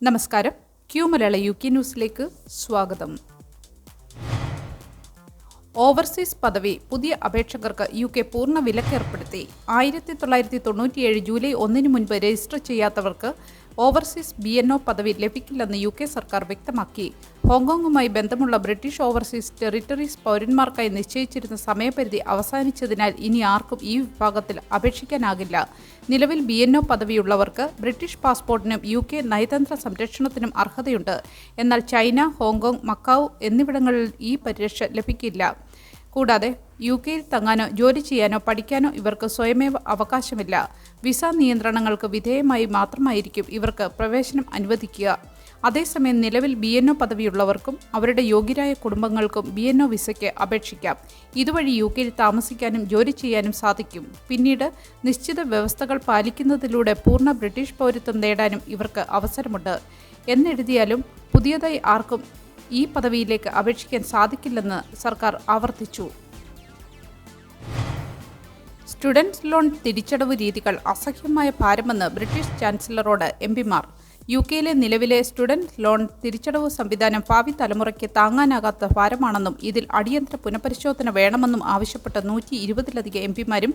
നമസ്കാരം. ക്യൂ മലയാള UK ന്യൂസിലേക്ക് സ്വാഗതം. ഓവർസീസ് പദവി പുതിയ അപേക്ഷകർക്ക് UK പൂർണ്ണ വിലക്കേർപ്പെടുത്തി. 1997 ജൂലൈ 1 മുൻപ് രജിസ്റ്റർ ചെയ്യാത്തവർക്ക് ഓവർസീസ് BNO പദവി ലഭിക്കില്ലെന്ന് UK സർക്കാർ വ്യക്തമാക്കി. ഹോങ്കോങ്ങുമായി ബന്ധമുള്ള ബ്രിട്ടീഷ് ഓവർസീസ് ടെറിട്ടറീസ് പൗരന്മാർക്കായി നിശ്ചയിച്ചിരുന്ന സമയപരിധി അവസാനിച്ചതിനാൽ ഇനി ആർക്കും ഈ വിഭാഗത്തിൽ അപേക്ഷിക്കാനാകില്ല. നിലവിൽ BNO പദവിയുള്ളവർക്ക് ബ്രിട്ടീഷ് പാസ്പോർട്ടിനും UK നയതന്ത്ര സംരക്ഷണത്തിനും അർഹതയുണ്ട്. എന്നാൽ ചൈന, ഹോങ്കോങ്, മക്കാവു എന്നിവിടങ്ങളിൽ ഈ പരിരക്ഷ ലഭിക്കില്ല. കൂടാതെ UK തങ്ങാനോ ജോലി ചെയ്യാനോ പഠിക്കാനോ ഇവർക്ക് സ്വയമേവ അവകാശമില്ല. വിസ നിയന്ത്രണങ്ങൾക്ക് വിധേയമായി മാത്രമായിരിക്കും ഇവർക്ക് പ്രവേശനം അനുവദിക്കുക. അതേസമയം നിലവിൽ BNO പദവിയുള്ളവർക്കും അവരുടെ യോഗ്യരായ കുടുംബങ്ങൾക്കും BNO വിസയ്ക്ക് അപേക്ഷിക്കാം. ഇതുവഴി UK താമസിക്കാനും ജോലി ചെയ്യാനും സാധിക്കും. പിന്നീട് നിശ്ചിത വ്യവസ്ഥകൾ പാലിക്കുന്നതിലൂടെ പൂർണ്ണ ബ്രിട്ടീഷ് പൗരത്വം നേടാനും ഇവർക്ക് അവസരമുണ്ട്. എന്നെഴുതിയാലും പുതിയതായി ആർക്കും ഈ പദവിയിലേക്ക് അപേക്ഷിക്കാൻ സാധിക്കില്ലെന്ന് സർക്കാർ ആവർത്തിച്ചു. സ്റ്റുഡൻറ് ലോൺ തിരിച്ചടവ് രീതികൾ അസഹ്യമായ ഭാരമെന്ന് ബ്രിട്ടീഷ് ചാൻസലറോട് MP-മാർ. UKയിലെ നിലവിലെ സ്റ്റുഡൻറ് ലോൺ തിരിച്ചടവ് സംവിധാനം ഭാവി തലമുറയ്ക്ക് താങ്ങാനാകാത്ത ഭാരമാണെന്നും ഇതിൽ അടിയന്തര പുനഃപരിശോധന വേണമെന്നും ആവശ്യപ്പെട്ട് 120-ലധികം MP-മാരും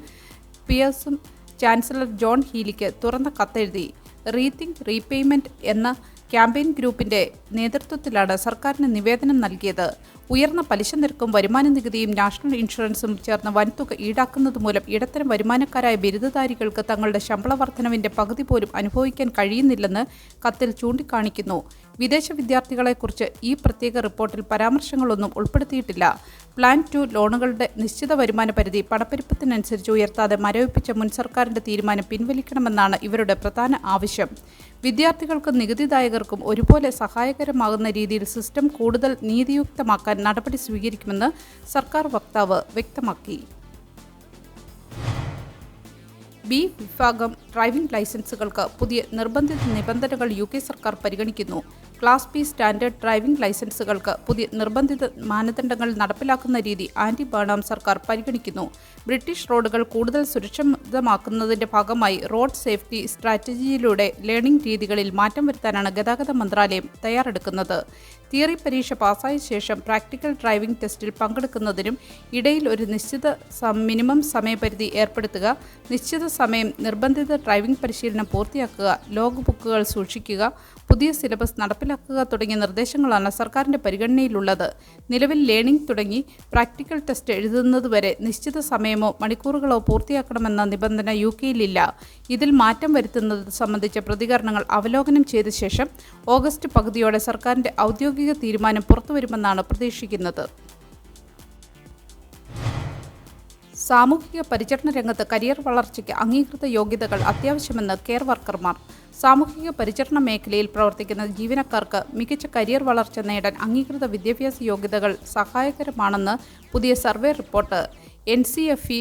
പിയേഴ്സും ചാൻസലർ ജോൺ ഹീലിക്ക് തുറന്ന കത്തെഴുതി. റീതിങ്ക് റീപേയ്മെന്റ് എന്ന ക്യാമ്പയിൻ ഗ്രൂപ്പിന്റെ നേതൃത്വത്തിലാണ് സർക്കാരിന് നിവേദനം നൽകിയത്. ഉയർന്ന പലിശ നിരക്കും വരുമാന നികുതിയും നാഷണൽ ഇൻഷുറൻസും ചേർന്ന് വൻതുക ഈടാക്കുന്നത് മൂലം ഇടത്തരം വരുമാനക്കാരായ ബിരുദധാരികൾക്ക് തങ്ങളുടെ ശമ്പള വർധനവിന്റെ പകുതി പോലും അനുഭവിക്കാൻ കഴിയുന്നില്ലെന്ന് കത്തിൽ ചൂണ്ടിക്കാണിക്കുന്നു. വിദേശ വിദ്യാർത്ഥികളെക്കുറിച്ച് ഈ പ്രത്യേക റിപ്പോർട്ടിൽ പരാമർശങ്ങളൊന്നും ഉൾപ്പെടുത്തിയിട്ടില്ല. പ്ലാൻ 2 ലോണുകളുടെ നിശ്ചിത വരുമാന പരിധി പണപ്പെരുപ്പത്തിനനുസരിച്ച് ഉയർത്താതെ മരവിപ്പിച്ച മുൻ സർക്കാരിന്റെ തീരുമാനം പിൻവലിക്കണമെന്നാണ് ഇവരുടെ പ്രധാന ആവശ്യം. വിദ്യാർത്ഥികൾക്കും നികുതിദായകർക്കും ഒരുപോലെ സഹായകരമാകുന്ന രീതിയിൽ സിസ്റ്റം കൂടുതൽ നീതിയുക്തമാക്കാൻ നടപടി സ്വീകരിക്കുമെന്ന് സർക്കാർ വക്താവ് വ്യക്തമാക്കി. B വിഭാഗം ഡ്രൈവിംഗ് ലൈസൻസുകൾക്ക് പുതിയ നിർബന്ധിത നിബന്ധനകൾ UK സർക്കാർ പരിഗണിക്കുന്നു. ക്ലാസ് B സ്റ്റാൻഡേർഡ് ഡ്രൈവിംഗ് ലൈസൻസുകൾക്ക് പുതിയ നിർബന്ധിത മാനദണ്ഡങ്ങൾ നടപ്പിലാക്കുന്ന രീതി ആന്റി ബേണാം സർക്കാർ പരിഗണിക്കുന്നു. ബ്രിട്ടീഷ് റോഡുകൾ കൂടുതൽ സുരക്ഷിതമാക്കുന്നതിന്റെ ഭാഗമായി റോഡ് സേഫ്റ്റി സ്ട്രാറ്റജിയിലൂടെ ലേണിംഗ് രീതികളിൽ മാറ്റം വരുത്താനാണ് ഗതാഗത മന്ത്രാലയം തയ്യാറെടുക്കുന്നത്. തിയറി പരീക്ഷ പാസ്സായ ശേഷം പ്രാക്ടിക്കൽ ഡ്രൈവിംഗ് ടെസ്റ്റിൽ പങ്കെടുക്കുന്നതിനും ഇടയിൽ ഒരു നിശ്ചിത മിനിമം സമയപരിധി ഏർപ്പെടുത്തുക, നിശ്ചിത സമയം നിർബന്ധിത ഡ്രൈവിംഗ് പരിശീലനം പൂർത്തിയാക്കുക, ലോഗ് ബുക്കുകൾ സൂക്ഷിക്കുക, പുതിയ സിലബസ് നടപ്പിലാക്കുക തുടങ്ങിയ നിർദ്ദേശങ്ങളാണ് സർക്കാരിൻ്റെ പരിഗണനയിലുള്ളത്. നിലവിൽ ലേണിംഗ് തുടങ്ങി പ്രാക്ടിക്കൽ ടെസ്റ്റ് എഴുതുന്നതുവരെ നിശ്ചിത സമയമോ മണിക്കൂറുകളോ പൂർത്തിയാക്കണമെന്ന നിബന്ധന UKയിലില്ല. ഇതിൽ മാറ്റം വരുത്തുന്നത് സംബന്ധിച്ച പ്രതികരണങ്ങൾ അവലോകനം ചെയ്ത ശേഷം ഓഗസ്റ്റ് പകുതിയോടെ സർക്കാരിൻ്റെ ഔദ്യോഗിക തീരുമാനം പുറത്തുവരുമെന്നാണ് പ്രതീക്ഷിക്കുന്നത്. സാമൂഹിക പരിചരണ രംഗത്ത് കരിയർ വളർച്ചയ്ക്ക് അംഗീകൃത യോഗ്യതകൾ അത്യാവശ്യമെന്ന് കെയർ വർക്കർമാർ. സാമൂഹിക പരിചരണ മേഖലയിൽ പ്രവർത്തിക്കുന്ന ജീവനക്കാർക്ക് മികച്ച കരിയർ വളർച്ച നേടാൻ അംഗീകൃത വിദ്യാഭ്യാസ യോഗ്യതകൾ സഹായകരമാണെന്ന് പുതിയ സർവേ റിപ്പോർട്ട്. NCFE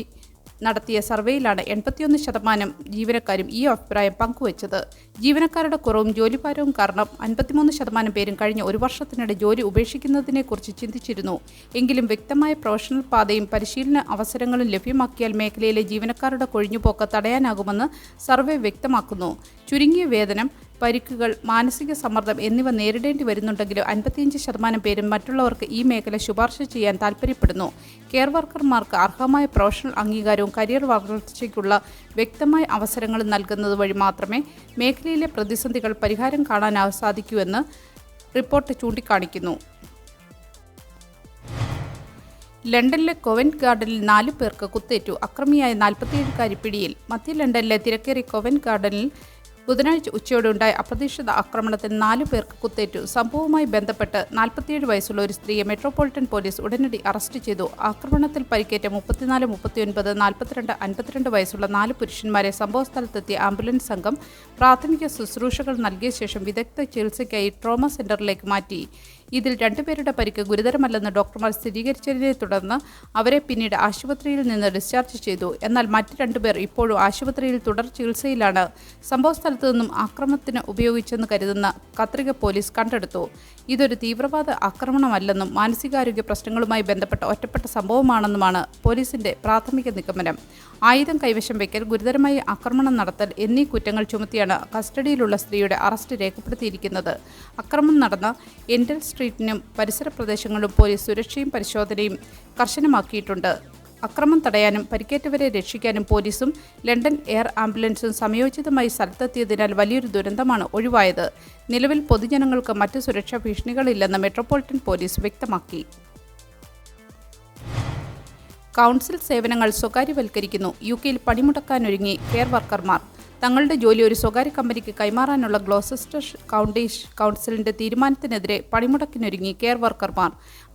നടത്തിയ സർവേയിലാണ് 81% ജീവനക്കാരും ഈ അഭിപ്രായം പങ്കുവച്ചത്. ജീവനക്കാരുടെ കുറവും ജോലിഭാരവും കാരണം 53% പേരും കഴിഞ്ഞ ഒരു വർഷത്തിനിടെ ജോലി ഉപേക്ഷിക്കുന്നതിനെക്കുറിച്ച് ചിന്തിച്ചിരുന്നു. എങ്കിലും വ്യക്തമായ പ്രൊഫഷണൽ പാതയും പരിശീലന അവസരങ്ങളും ലഭ്യമാക്കിയാൽ മേഖലയിലെ ജീവനക്കാരുടെ കൊഴിഞ്ഞുപോക്ക് തടയാനാകുമെന്ന് സർവേ വ്യക്തമാക്കുന്നു. ചുരുങ്ങിയ വേതനം, പരിക്കുകൾ, മാനസിക സമ്മർദ്ദം എന്നിവ നേരിടേണ്ടി വരുന്നുണ്ടെങ്കിലും 55% പേരും മറ്റുള്ളവർക്ക് ഈ മേഖല ശുപാർശ ചെയ്യാൻ താൽപ്പര്യപ്പെടുന്നു. കെയർ വർക്കർമാർക്ക് അർഹമായ പ്രൊഫഷണൽ അംഗീകാരവും കരിയർ വളർച്ചയ്ക്കുള്ള വ്യക്തമായ അവസരങ്ങളും നൽകുന്നത് വഴി മാത്രമേ മേഖലയിലെ പ്രതിസന്ധികൾ പരിഹാരം കാണാൻ സാധിക്കൂ എന്ന് റിപ്പോർട്ട് ചൂണ്ടിക്കാണിക്കുന്നു. ലണ്ടനിലെ കോവന്റ് ഗാർഡനിൽ 4 പേർക്ക് കുത്തേറ്റു. അക്രമിയായ 47-കാരി പിടിയിൽ. മധ്യ ലണ്ടനിലെ തിരക്കേറിയ കോവന്റ് ഗാർഡനിൽ ബുധനാഴ്ച ഉച്ചയോടെ ഉണ്ടായ അപ്രതീക്ഷിത ആക്രമണത്തിൽ 4 പേർക്ക് കുത്തേറ്റു. സംഭവവുമായി ബന്ധപ്പെട്ട് 47 വയസ്സുള്ള ഒരു സ്ത്രീയെ മെട്രോപൊളിറ്റൻ പോലീസ് ഉടനടി അറസ്റ്റ് ചെയ്തു. ആക്രമണത്തിൽ പരിക്കേറ്റ 34, 39, 42, 52 വയസ്സുള്ള 4 പുരുഷന്മാരെ സംഭവസ്ഥലത്തെത്തിയ ആംബുലൻസ് സംഘം പ്രാഥമിക ശുശ്രൂഷകൾ നൽകിയ ശേഷം വിദഗ്ധ ചികിത്സയ്ക്കായി ട്രോമ സെന്ററിലേക്ക് മാറ്റി. ഇതിൽ 2 പേരുടെ പരിക്ക് ഗുരുതരമല്ലെന്ന് ഡോക്ടർമാർ സ്ഥിരീകരിച്ചതിനെ തുടർന്ന് അവരെ പിന്നീട് ആശുപത്രിയിൽ നിന്ന് ഡിസ്ചാർജ് ചെയ്തു. എന്നാൽ മറ്റ് 2 പേർ ഇപ്പോഴും ആശുപത്രിയിൽ തുടർ ചികിത്സയിലാണ്. സംഭവസ്ഥലത്ത് നിന്നും ആക്രമണത്തിന് ഉപയോഗിച്ചെന്ന് കരുതുന്ന കത്രിക പോലീസ് കണ്ടെടുത്തു. ഇതൊരു തീവ്രവാദ ആക്രമണമല്ലെന്നും മാനസികാരോഗ്യ പ്രശ്നങ്ങളുമായി ബന്ധപ്പെട്ട ഒറ്റപ്പെട്ട സംഭവമാണെന്നുമാണ് പോലീസിന്റെ പ്രാഥമിക നിഗമനം. ആയുധം കൈവശം വയ്ക്കൽ, ഗുരുതരമായ ആക്രമണം നടത്തൽ എന്നീ കുറ്റങ്ങൾ ചുമത്തിയാണ് കസ്റ്റഡിയിലുള്ള സ്ത്രീയുടെ അറസ്റ്റ് രേഖപ്പെടുത്തിയിരിക്കുന്നത്. ആക്രമണം നടന്ന എൻഡൽ സ്ട്രീറ്റിനും പരിസര പ്രദേശങ്ങളിലും പോലീസ് സുരക്ഷയും പരിശോധനയും കർശനമാക്കിയിട്ടുണ്ട്. അക്രമം തടയാനും പരിക്കേറ്റവരെ രക്ഷിക്കാനും പോലീസും ലണ്ടൻ എയർ ആംബുലൻസും സമയോചിതമായി സ്ഥലത്തെത്തിയതിനാൽ വലിയൊരു ദുരന്തമാണ് ഒഴിവായത്. നിലവിൽ പൊതുജനങ്ങൾക്ക് മറ്റ് സുരക്ഷാ ഭീഷണികളില്ലെന്ന് മെട്രോപൊളിറ്റൻ പോലീസ് വ്യക്തമാക്കി. കൗൺസിൽ സേവനങ്ങൾ സ്വകാര്യവൽക്കരിക്കുന്നു. യുകെയിൽ പണിമുടക്കാനൊരുങ്ങി കെയർ വർക്കർമാർ. തങ്ങളുടെ ജോലി ഒരു സ്വകാര്യ കമ്പനിക്ക് കൈമാറാനുള്ള ഗ്ലോസസ്റ്റർ കൗണ്ടി കൗൺസിലിന്റെ തീരുമാനത്തിനെതിരെ പണിമുടക്കിനൊരുങ്ങി കെയർ വർക്കർമാർ.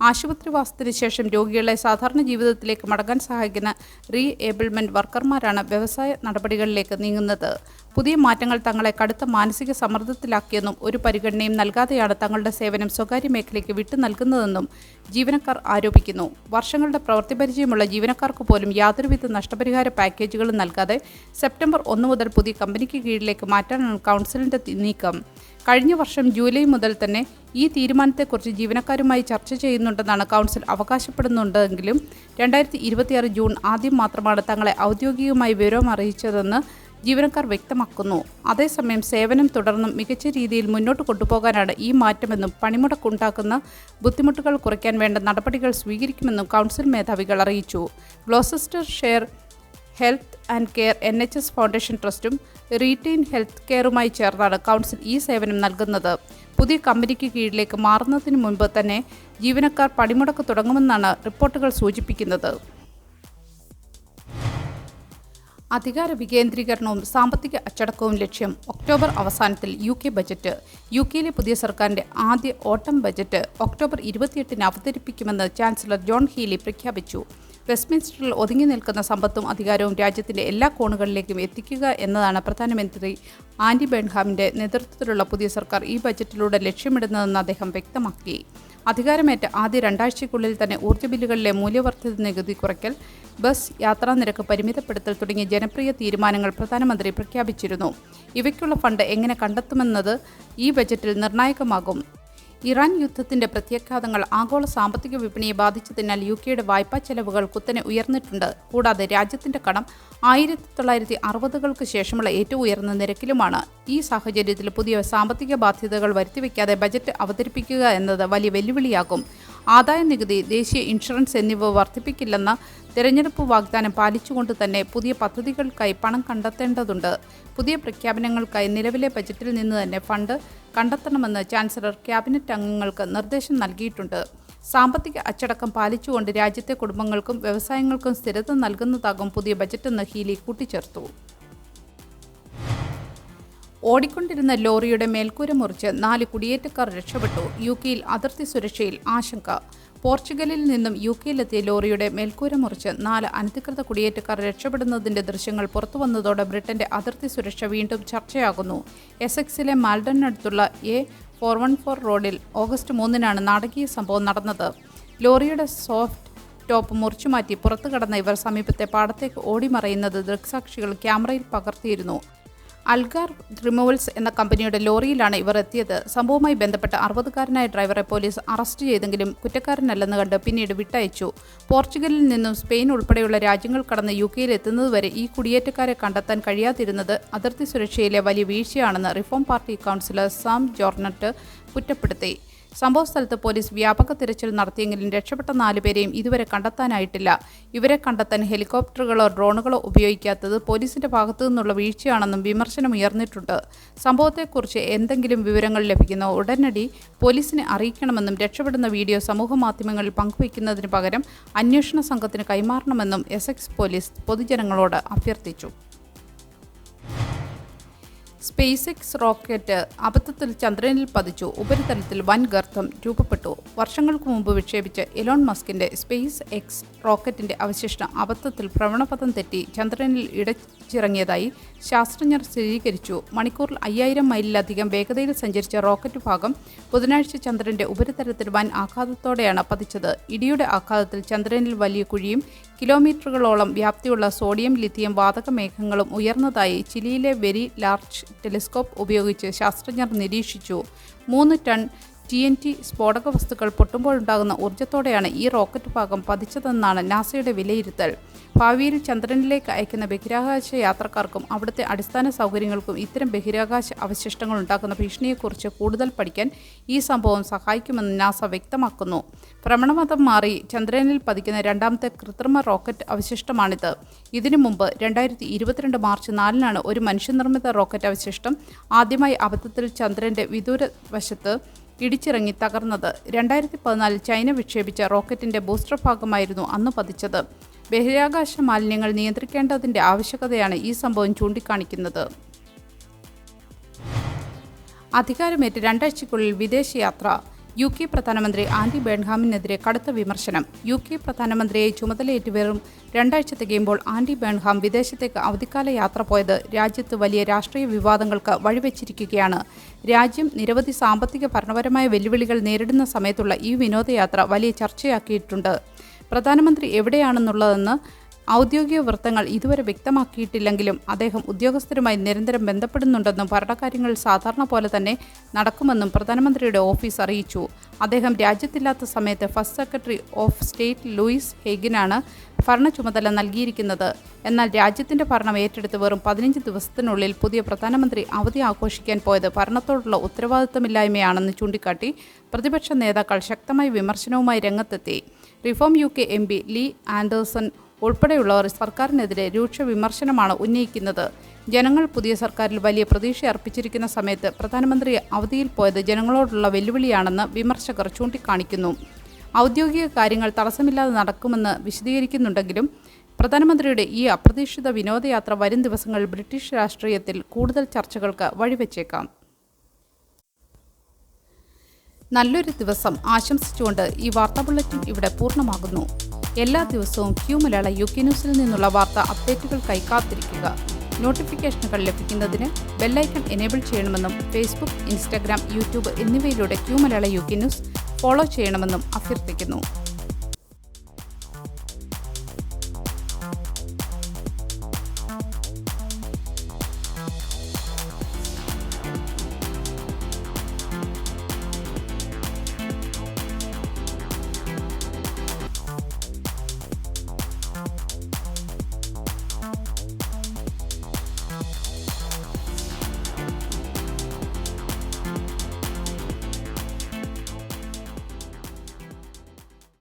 ആശുപത്രിവാസത്തിന് ശേഷം രോഗികളെ സാധാരണ ജീവിതത്തിലേക്ക് മടങ്ങാൻ സഹായിക്കുന്ന റീഏബിൾമെന്റ് വർക്കർമാരാണ് വ്യവസായ നടപടികളിലേക്ക് നീങ്ങുന്നത്. പുതിയ മാറ്റങ്ങൾ തങ്ങളെ കടുത്ത മാനസിക സമ്മർദ്ദത്തിലാക്കിയെന്നും ഒരു പരിഗണനയും നൽകാതെയാണ് തങ്ങളുടെ സേവനം സ്വകാര്യ മേഖലയ്ക്ക് വിട്ടു നൽകുന്നതെന്നും ജീവനക്കാർ ആരോപിക്കുന്നു. വർഷങ്ങളുടെ പ്രവൃത്തി പരിചയമുള്ള ജീവനക്കാർക്ക് പോലും യാതൊരുവിധ നഷ്ടപരിഹാര പാക്കേജുകളും നൽകാതെ സെപ്റ്റംബർ 1 മുതൽ പുതിയ കമ്പനിക്ക് കീഴിലേക്ക് മാറ്റാനാണ് കൗൺസിലിന്റെ നീക്കം. കഴിഞ്ഞ വർഷം ജൂലൈ മുതൽ തന്നെ ഈ തീരുമാനത്തെക്കുറിച്ച് ജീവനക്കാരുമായി ചർച്ച ചെയ്യുന്നുണ്ടെന്നാണ് കൗൺസിൽ അവകാശപ്പെടുന്നുണ്ടെങ്കിലും 2026 ജൂൺ ആദ്യം മാത്രമാണ് തങ്ങളെ ഔദ്യോഗികമായി വിവരം അറിയിച്ചതെന്ന് ജീവനക്കാർ വ്യക്തമാക്കുന്നു. അതേസമയം സേവനം തുടർന്നും മികച്ച രീതിയിൽ മുന്നോട്ട് കൊണ്ടുപോകാനാണ് ഈ മാറ്റമെന്നും പണിമുടക്കുണ്ടാക്കുന്ന ബുദ്ധിമുട്ടുകൾ കുറയ്ക്കാൻ വേണ്ട നടപടികൾ സ്വീകരിക്കുമെന്നും കൗൺസിൽ മേധാവികൾ അറിയിച്ചു. Gloucestershire health and care NHS foundation ട്രസ്റ്റും റീറ്റെയിൻ ഹെൽത്ത് കെയറുമായി ചേർന്നാണ് കൗൺസിൽ ഈ സേവനം നൽകുന്നത്. പുതിയ കമ്പനിക്ക് കീഴിലേക്ക് മാറുന്നതിന് മുൻപ് തന്നെ ജീവനക്കാർ പണിമുടക്ക് തുടങ്ങുമെന്നാണ് റിപ്പോർട്ടുകൾ സൂചിപ്പിക്കുന്നത്. അധികാര വികേന്ദ്രീകരണവും സാമ്പത്തിക അച്ചടക്കവും ലക്ഷ്യം. ഒക്ടോബർ അവസാനത്തിൽ UK ബജറ്റ്. യുകെയിലെ പുതിയ സർക്കാരിൻ്റെ ആദ്യ ഓട്ടം ബജറ്റ് ഒക്ടോബർ 28-ന് അവതരിപ്പിക്കുമെന്ന് ചാൻസലർ ജോൺ ഹീലി പ്രഖ്യാപിച്ചു. വെസ്റ്റ്മിൻസ്റ്ററിൽ ഒതുങ്ങി നിൽക്കുന്ന സമ്പത്തും അധികാരവും രാജ്യത്തിൻ്റെ എല്ലാ കോണുകളിലേക്കും എത്തിക്കുക എന്നതാണ് പ്രധാനമന്ത്രി ആൻഡി ബേൺഹാമിൻ്റെ നേതൃത്വത്തിലുള്ള പുതിയ സർക്കാർ ഈ ബജറ്റിലൂടെ ലക്ഷ്യമിടുന്നതെന്ന് അദ്ദേഹം വ്യക്തമാക്കി. അധികാരമേറ്റ ആദ്യ 2 ആഴ്ചയ്ക്കുള്ളിൽ തന്നെ ഊർജ്ജ ബില്ലുകളിലെ മൂല്യവർദ്ധിത നികുതി കുറയ്ക്കൽ, ബസ് യാത്രാനിരക്ക് പരിമിതപ്പെടുത്തൽ തുടങ്ങിയ ജനപ്രിയ തീരുമാനങ്ങൾ പ്രധാനമന്ത്രി പ്രഖ്യാപിച്ചിരുന്നു. ഇവയ്ക്കുള്ള ഫണ്ട് എങ്ങനെ കണ്ടെത്തുമെന്നത് ഈ ബജറ്റിൽ നിർണായകമാകും. ഇറാൻ യുദ്ധത്തിന്റെ പ്രത്യാഘാതങ്ങൾ ആഗോള സാമ്പത്തിക വിപണിയെ ബാധിച്ചതിനാൽ യുകെയുടെ വായ്പാ ചെലവുകൾ കുത്തനെ ഉയർന്നിട്ടുണ്ട്. കൂടാതെ രാജ്യത്തിന്റെ കടം 1960-കൾക്ക് ശേഷമുള്ള ഏറ്റവും ഉയർന്ന നിരക്കിലുമാണ്. ഈ സാഹചര്യത്തിൽ പുതിയ സാമ്പത്തിക ബാധ്യതകൾ വരുത്തിവെക്കാതെ ബജറ്റ് അവതരിപ്പിക്കുക എന്നത് വലിയ വെല്ലുവിളിയാകും. ആദായ നികുതി, ദേശീയ ഇൻഷുറൻസ് എന്നിവ വർദ്ധിപ്പിക്കില്ലെന്ന തിരഞ്ഞെടുപ്പ് വാഗ്ദാനം പാലിച്ചുകൊണ്ട് തന്നെ പുതിയ പദ്ധതികൾക്കായി പണം കണ്ടെത്തേണ്ടതുണ്ട്. പുതിയ പ്രഖ്യാപനങ്ങൾക്കായി നിലവിലെ ബജറ്റിൽ നിന്ന് തന്നെ ഫണ്ട് കണ്ടെത്തണമെന്ന് ചാൻസലർ ക്യാബിനറ്റ് അംഗങ്ങൾക്ക് നിർദ്ദേശം നൽകിയിട്ടുണ്ട്. സാമ്പത്തിക അച്ചടക്കം പാലിച്ചുകൊണ്ട് രാജ്യത്തെ കുടുംബങ്ങൾക്കും വ്യവസായങ്ങൾക്കും സ്ഥിരത നൽകുന്നതാകും പുതിയ ബജറ്റെന്ന് ഹീലി കൂട്ടിച്ചേർത്തു. ഓടിക്കൊണ്ടിരുന്ന ലോറിയുടെ മേൽക്കൂര മുറിച്ച് 4 കുടിയേറ്റക്കാർ രക്ഷപ്പെട്ടു. യുകെയിൽ അതിർത്തി സുരക്ഷയിൽ ആശങ്ക. പോർച്ചുഗലിൽ നിന്നും യുകെയിലെത്തിയ ലോറിയുടെ മേൽക്കൂര മുറിച്ച് 4 അനധികൃത കുടിയേറ്റക്കാർ രക്ഷപ്പെടുന്നതിന്റെ ദൃശ്യങ്ങൾ പുറത്തുവന്നതോടെ ബ്രിട്ടന്റെ അതിർത്തി സുരക്ഷ വീണ്ടും ചർച്ചയാകുന്നു. എസെക്സിലെ മാൽഡണിനടുത്തുള്ള A414 റോഡിൽ ഓഗസ്റ്റ് 3-നാണ് നാടകീയ സംഭവം നടന്നത്. ലോറിയുടെ സോഫ്റ്റ് ടോപ്പ് മുറിച്ചുമാറ്റി പുറത്തു കടന്ന ഇവർ സമീപത്തെ പാടത്തേക്ക് ഓടിമറയുന്നത് ദൃക്സാക്ഷികൾ ക്യാമറയിൽ പകർത്തിയിരുന്നു. അൽഗാർ റിമൂവൽസ് എന്ന കമ്പനിയുടെ ലോറിയിലാണ് ഇവർ എത്തിയത്. സംഭവവുമായി ബന്ധപ്പെട്ട് 60-കാരനായ ഡ്രൈവറെ പോലീസ് അറസ്റ്റ് ചെയ്തെങ്കിലും കുറ്റക്കാരനല്ലെന്ന് കണ്ട് പിന്നീട് വിട്ടയച്ചു. പോർച്ചുഗലിൽ നിന്നും സ്പെയിൻ ഉൾപ്പെടെയുള്ള രാജ്യങ്ങൾ കടന്ന് യുകെയിൽ എത്തുന്നതുവരെ ഈ കുടിയേറ്റക്കാരെ കണ്ടെത്താൻ കഴിയാതിരുന്നത് അതിർത്തി സുരക്ഷയിലെ വലിയ വീഴ്ചയാണെന്ന് റിഫോം പാർട്ടി കൗൺസിലർ സാം ജോർണറ്റ് കുറ്റപ്പെടുത്തി. സംഭവസ്ഥലത്ത് പോലീസ് വ്യാപക തിരച്ചിൽ നടത്തിയെങ്കിലും രക്ഷപ്പെട്ട 4 പേരെയും ഇതുവരെ കണ്ടെത്താനായിട്ടില്ല. ഇവരെ കണ്ടെത്താൻ ഹെലികോപ്റ്ററുകളോ ഡ്രോണുകളോ ഉപയോഗിക്കാത്തത് പോലീസിന്റെ ഭാഗത്തു നിന്നുള്ള വീഴ്ചയാണെന്നും വിമർശനമുയർന്നിട്ടുണ്ട്. സംഭവത്തെക്കുറിച്ച് എന്തെങ്കിലും വിവരങ്ങൾ ലഭിക്കുന്ന ഉടനടി പോലീസിനെ അറിയിക്കണമെന്നും രക്ഷപ്പെടുന്ന വീഡിയോ സമൂഹമാധ്യമങ്ങളിൽ പങ്കുവയ്ക്കുന്നതിന് പകരം അന്വേഷണ സംഘത്തിന് കൈമാറണമെന്നും എസെക്സ് പോലീസ് പൊതുജനങ്ങളോട് അഭ്യർത്ഥിച്ചു. സ്പേസ് എക്സ് റോക്കറ്റ് അബദ്ധത്തിൽ ചന്ദ്രനിൽ പതിച്ചു. ഉപരിതലത്തിൽ വൻ ഗർത്തം രൂപപ്പെട്ടു. വർഷങ്ങൾക്ക് മുമ്പ് വിക്ഷേപിച്ച എലോൺ മസ്കിന്റെ സ്പേസ് എക്സ് റോക്കറ്റിന്റെ അവശിഷ്ടം അബദ്ധത്തിൽ ഭ്രമണപഥം തെറ്റി ചന്ദ്രനിൽ ഇടച്ചിറങ്ങിയതായി ശാസ്ത്രജ്ഞർ സ്ഥിരീകരിച്ചു. മണിക്കൂറിൽ 5000 മൈലിലധികം വേഗതയിൽ സഞ്ചരിച്ച റോക്കറ്റ് ഭാഗം ബുധനാഴ്ച ചന്ദ്രന്റെ ഉപരിതലത്തിൽ വൻ ആഘാതത്തോടെയാണ് പതിച്ചത്. ഇടിയുടെ ആഘാതത്തിൽ ചന്ദ്രനിൽ വലിയ കുഴിയും കിലോമീറ്ററുകളോളം വ്യാപ്തിയുള്ള സോഡിയം ലിഥിയം വാതക മേഘങ്ങളും ഉയർന്നതായി ചിലിയിലെ വെരി ലാർജ് ടെലിസ്കോപ്പ് ഉപയോഗിച്ച് ശാസ്ത്രജ്ഞർ നിരീക്ഷിച്ചു. 3 ടൺ TNT സ്ഫോടക വസ്തുക്കൾ പൊട്ടുമ്പോഴുണ്ടാകുന്ന ഊർജ്ജത്തോടെയാണ് ഈ റോക്കറ്റ് ഭാഗം പതിച്ചതെന്നാണ് നാസയുടെ വിലയിരുത്തൽ. ഭാവിയിൽ ചന്ദ്രനിലേക്ക് അയക്കുന്ന ബഹിരാകാശ യാത്രക്കാർക്കും അവിടുത്തെ അടിസ്ഥാന സൗകര്യങ്ങൾക്കും ഇത്തരം ബഹിരാകാശ അവശിഷ്ടങ്ങൾ ഉണ്ടാക്കുന്ന ഭീഷണിയെക്കുറിച്ച് കൂടുതൽ പഠിക്കാൻ ഈ സംഭവം സഹായിക്കുമെന്ന് നാസ വ്യക്തമാക്കുന്നു. ഭ്രമണപഥം മാറി ചന്ദ്രനിൽ പതിക്കുന്ന രണ്ടാമത്തെ കൃത്രിമ റോക്കറ്റ് അവശിഷ്ടമാണിത്. ഇതിനു മുമ്പ് 2022 മാർച്ച് 4-നാണ് ഒരു മനുഷ്യനിർമ്മിത റോക്കറ്റ് അവശിഷ്ടം ആദ്യമായി അബദ്ധത്തിൽ ചന്ദ്രന്റെ വിദൂര വശത്ത് ഇടിച്ചിറങ്ങി തകർന്നത്. 2014 ചൈന വിക്ഷേപിച്ച റോക്കറ്റിന്റെ ബൂസ്റ്റർ ഭാഗമായിരുന്നു അന്ന് പതിച്ചത്. ബഹിരാകാശ മാലിന്യങ്ങൾ നിയന്ത്രിക്കേണ്ടതിന്റെ ആവശ്യകതയാണ് ഈ സംഭവം ചൂണ്ടിക്കാണിക്കുന്നത്. അധികാരമേറ്റ് 2 ആഴ്ചയ്ക്കുള്ളിൽ വിദേശയാത്ര. UK പ്രധാനമന്ത്രി ആൻഡി ബേൺഹാമിനെതിരെ കടുത്ത വിമർശനം. UK പ്രധാനമന്ത്രിയായി ചുമതലയേറ്റ് വെറും 2 ആഴ്ച തികയുമ്പോൾ ആൻഡി ബേൺഹാം വിദേശത്തേക്ക് അവധിക്കാല യാത്ര പോയത് രാജ്യത്ത് വലിയ രാഷ്ട്രീയ വിവാദങ്ങൾക്ക് വഴിവെച്ചിരിക്കുകയാണ്. രാജ്യം നിരവധി സാമ്പത്തിക ഭരണപരമായ വെല്ലുവിളികൾ നേരിടുന്ന സമയത്തുള്ള ഈ വിനോദയാത്ര വലിയ ചർച്ചയാക്കിയിട്ടുണ്ട്. പ്രധാനമന്ത്രി എവിടെയാണെന്നുള്ളതെന്ന് ഔദ്യോഗിക വൃത്തങ്ങൾ ഇതുവരെ വ്യക്തമാക്കിയിട്ടില്ലെങ്കിലും അദ്ദേഹം ഉദ്യോഗസ്ഥരുമായി നിരന്തരം ബന്ധപ്പെടുന്നുണ്ടെന്നും ഭരണകാര്യങ്ങൾ സാധാരണ പോലെ തന്നെ നടക്കുമെന്നും പ്രധാനമന്ത്രിയുടെ ഓഫീസ് അറിയിച്ചു. അദ്ദേഹം രാജ്യത്തില്ലാത്ത സമയത്ത് first secretary of state Louise ഹേഗിനാണ് ഭരണ ചുമതല നൽകിയിരിക്കുന്നത്. എന്നാൽ രാജ്യത്തിന്റെ ഭരണം ഏറ്റെടുത്ത് വെറും 15 ദിവസത്തിനുള്ളിൽ പുതിയ പ്രധാനമന്ത്രി അവധി ആഘോഷിക്കാൻ പോയത് ഭരണത്തോടുള്ള ഉത്തരവാദിത്തമില്ലായ്മയാണെന്ന് ചൂണ്ടിക്കാട്ടി പ്രതിപക്ഷ നേതാക്കൾ ശക്തമായ വിമർശനവുമായി രംഗത്തെത്തി. Reform UK MP Lee Anderson ഉൾപ്പെടെയുള്ളവർ സർക്കാരിനെതിരെ രൂക്ഷ വിമർശനമാണ് ഉന്നയിക്കുന്നത്. ജനങ്ങൾ പുതിയ സർക്കാരിൽ വലിയ പ്രതീക്ഷ അർപ്പിച്ചിരിക്കുന്ന സമയത്ത് പ്രധാനമന്ത്രി അവധിയിൽ പോയത് ജനങ്ങളോടുള്ള വെല്ലുവിളിയാണെന്ന് വിമർശകർ ചൂണ്ടിക്കാണിക്കുന്നു. ഔദ്യോഗിക കാര്യങ്ങൾ തടസ്സമില്ലാതെ നടക്കുമെന്ന് വിശദീകരിക്കുന്നുണ്ടെങ്കിലും പ്രധാനമന്ത്രിയുടെ ഈ അപ്രതീക്ഷിത വിനോദയാത്ര വരും ദിവസങ്ങളിൽ ബ്രിട്ടീഷ് രാഷ്ട്രീയത്തിൽ കൂടുതൽ ചർച്ചകൾക്ക് വഴിവെച്ചേക്കാം. നല്ലൊരു ദിവസം ആശംസിച്ചുകൊണ്ട് ഈ വാർത്താ ബുള്ളറ്റിൻ ഇവിടെ പൂർണ്ണമാകുന്നു. എല്ലാ ദിവസവും Q മലയാള UK ന്യൂസിൽ നിന്നുള്ള വാർത്താ അപ്ഡേറ്റുകൾക്കായി കാത്തിരിക്കുക. നോട്ടിഫിക്കേഷനുകൾ ലഭിക്കുന്നതിന് ബെല്ലൈക്കൺ എനേബിൾ ചെയ്യണമെന്നും ഫേസ്ബുക്ക്, ഇൻസ്റ്റാഗ്രാം, യൂട്യൂബ് എന്നിവയിലൂടെ Q മലയാള UK ന്യൂസ് ഫോളോ ചെയ്യണമെന്നും അഭ്യർത്ഥിക്കുന്നു.